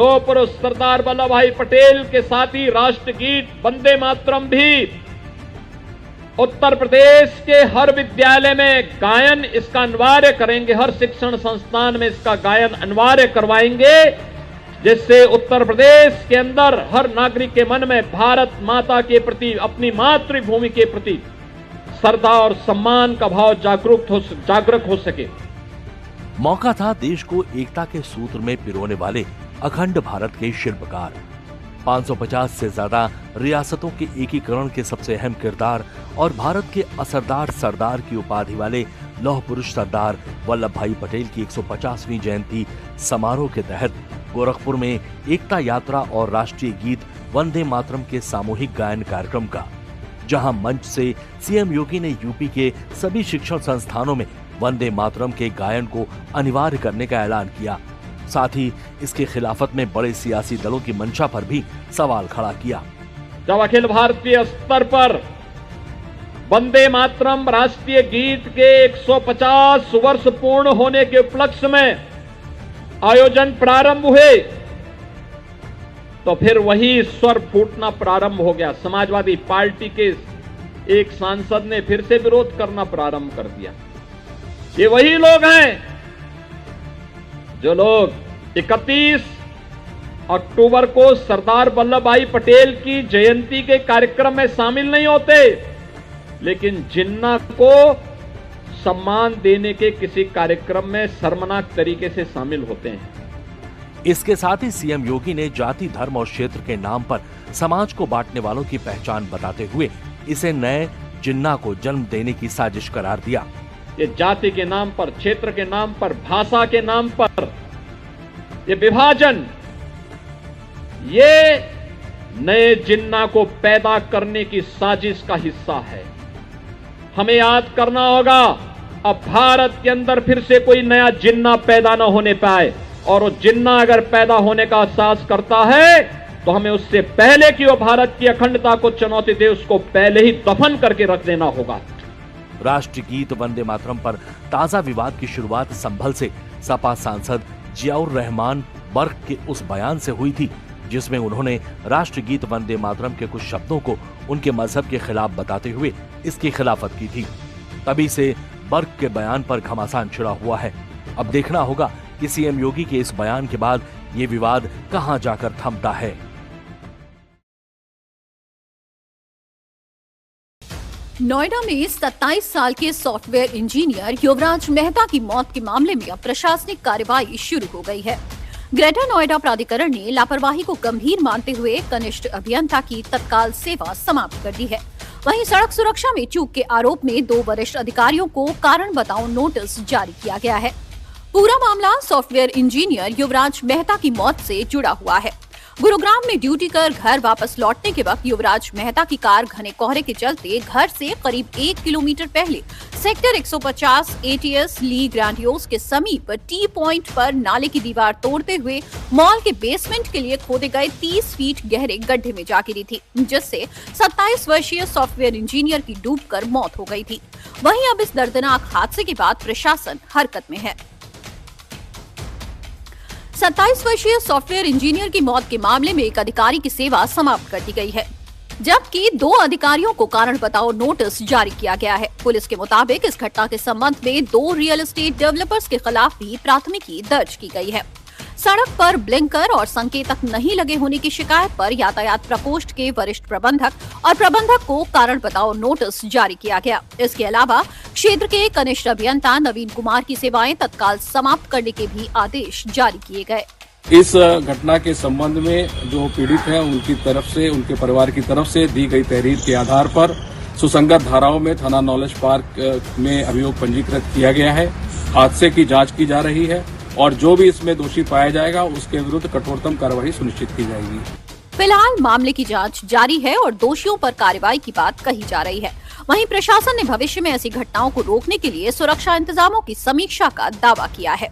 लोह पुरुष सरदार वल्लभ भाई पटेल के साथ ही राष्ट्रगीत वंदे मातरम भी उत्तर प्रदेश के हर विद्यालय में गायन इसका अनिवार्य करेंगे, हर शिक्षण संस्थान में इसका गायन अनिवार्य करवाएंगे, जिससे उत्तर प्रदेश के अंदर हर नागरिक के मन में भारत माता के प्रति, अपनी मातृभूमि के प्रति श्रद्धा और सम्मान का भाव जागरूक हो सके। मौका था देश को एकता के सूत्र में पिरोने वाले अखंड भारत के शिल्पकार, 550 से ज्यादा रियासतों के एकीकरण के सबसे अहम किरदार और भारत के असरदार सरदार की उपाधि वाले लौह पुरुष सरदार वल्लभ भाई पटेल की 150वीं जयंती समारोह के तहत गोरखपुर में एकता यात्रा और राष्ट्रीय गीत वंदे मातरम के सामूहिक गायन कार्यक्रम का, जहां मंच से सीएम योगी ने यूपी के सभी शिक्षण संस्थानों में वंदे मातरम के गायन को अनिवार्य करने का ऐलान किया। साथ ही इसके खिलाफत में बड़े सियासी दलों की मंशा पर भी सवाल खड़ा किया। जब अखिल भारतीय स्तर पर वंदे मातरम राष्ट्रीय गीत के 150 वर्ष पूर्ण होने के उपलक्ष्य में आयोजन प्रारंभ हुए, तो फिर वही स्वर फूटना प्रारंभ हो गया। समाजवादी पार्टी के एक सांसद ने फिर से विरोध करना प्रारंभ कर दिया। ये वही लोग हैं जो लोग 31 अक्टूबर को सरदार वल्लभ भाई पटेल की जयंती के कार्यक्रम में शामिल नहीं होते, लेकिन जिन्ना को सम्मान देने के किसी कार्यक्रम में शर्मनाक तरीके से शामिल होते हैं। इसके साथ ही सीएम योगी ने जाति, धर्म और क्षेत्र के नाम पर समाज को बांटने वालों की पहचान बताते हुए इसे नए जिन्ना को जन्म देने की साजिश करार दिया। ये जाति के नाम पर, क्षेत्र के नाम पर, भाषा के नाम पर ये विभाजन, ये नए जिन्ना को पैदा करने की साजिश का हिस्सा है। हमें याद करना होगा, अब भारत के अंदर फिर से कोई नया जिन्ना पैदा न होने पाए, और वो जिन्ना अगर पैदा होने का साहस करता है तो हमें उससे पहले कि वो भारत की अखंडता को चुनौती दे, उसको पहले ही दफन करके रख देना होगा। राष्ट्रीय गीत वंदे मातरम पर ताजा विवाद की शुरुआत संभल से सपा सांसद जियाउर रहमान बर्क के उस बयान से हुई थी, जिसमें उन्होंने राष्ट्रीय गीत वंदे मातरम के कुछ शब्दों को उनके मजहब के खिलाफ बताते हुए इसकी खिलाफत की थी। तभी से बर्क के बयान पर घमासान छिड़ा हुआ है। अब देखना होगा कि सीएम योगी के इस बयान के बाद ये विवाद कहां जाकर थमता है। नोएडा में 27 साल के सॉफ्टवेयर इंजीनियर युवराज मेहता की मौत के मामले में अब प्रशासनिक कार्रवाई शुरू हो गई है। ग्रेटर नोएडा प्राधिकरण ने लापरवाही को गंभीर मानते हुए कनिष्ठ अभियंता की तत्काल सेवा समाप्त कर दी है। वहीं सड़क सुरक्षा में चूक के आरोप में 2 वरिष्ठ अधिकारियों को कारण बताओ नोटिस जारी किया गया है। पूरा मामला सॉफ्टवेयर इंजीनियर युवराज मेहता की मौत से जुड़ा हुआ है। गुरुग्राम में ड्यूटी कर घर वापस लौटने के वक्त युवराज मेहता की कार घने कोहरे के चलते घर से करीब 1 किलोमीटर पहले सेक्टर 150 एटीएस ली ग्रैंडियोस के समीप टी पॉइंट पर नाले की दीवार तोड़ते हुए मॉल के बेसमेंट के लिए खोदे गए 30 फीट गहरे गड्ढे में जा गिरी थी, जिससे 27 वर्षीय सॉफ्टवेयर इंजीनियर की डूबकर मौत हो गई थी। वहीं अब इस दर्दनाक हादसे के बाद प्रशासन हरकत में है। 27 वर्षीय सॉफ्टवेयर इंजीनियर की मौत के मामले में एक अधिकारी की सेवा समाप्त कर दी गई है, जबकि 2 अधिकारियों को कारण बताओ नोटिस जारी किया गया है। पुलिस के मुताबिक इस घटना के संबंध में 2 रियल एस्टेट डेवलपर्स के खिलाफ भी प्राथमिकी दर्ज की गई है। सड़क पर ब्लिंकर और संकेतक नहीं लगे होने की शिकायत पर यातायात प्रकोष्ठ के वरिष्ठ प्रबंधक और प्रबंधक को कारण बताओ नोटिस जारी किया गया। इसके अलावा क्षेत्र के कनिष्ठ अभियंता नवीन कुमार की सेवाएं तत्काल समाप्त करने के भी आदेश जारी किए गए। इस घटना के संबंध में जो पीड़ित है उनकी तरफ से, उनके परिवार की तरफ से दी गई तहरीर के आधार पर सुसंगत धाराओं में थाना नॉलेज पार्क में अभियोग पंजीकृत किया गया है। हादसे की जांच की जा रही है और जो भी इसमें दोषी पाया जाएगा उसके विरुद्ध कठोरतम कार्रवाई सुनिश्चित की जाएगी। फिलहाल मामले की जांच जारी है और दोषियों पर कार्रवाई की बात कही जा रही है। वहीं प्रशासन ने भविष्य में ऐसी घटनाओं को रोकने के लिए सुरक्षा इंतजामों की समीक्षा का दावा किया है।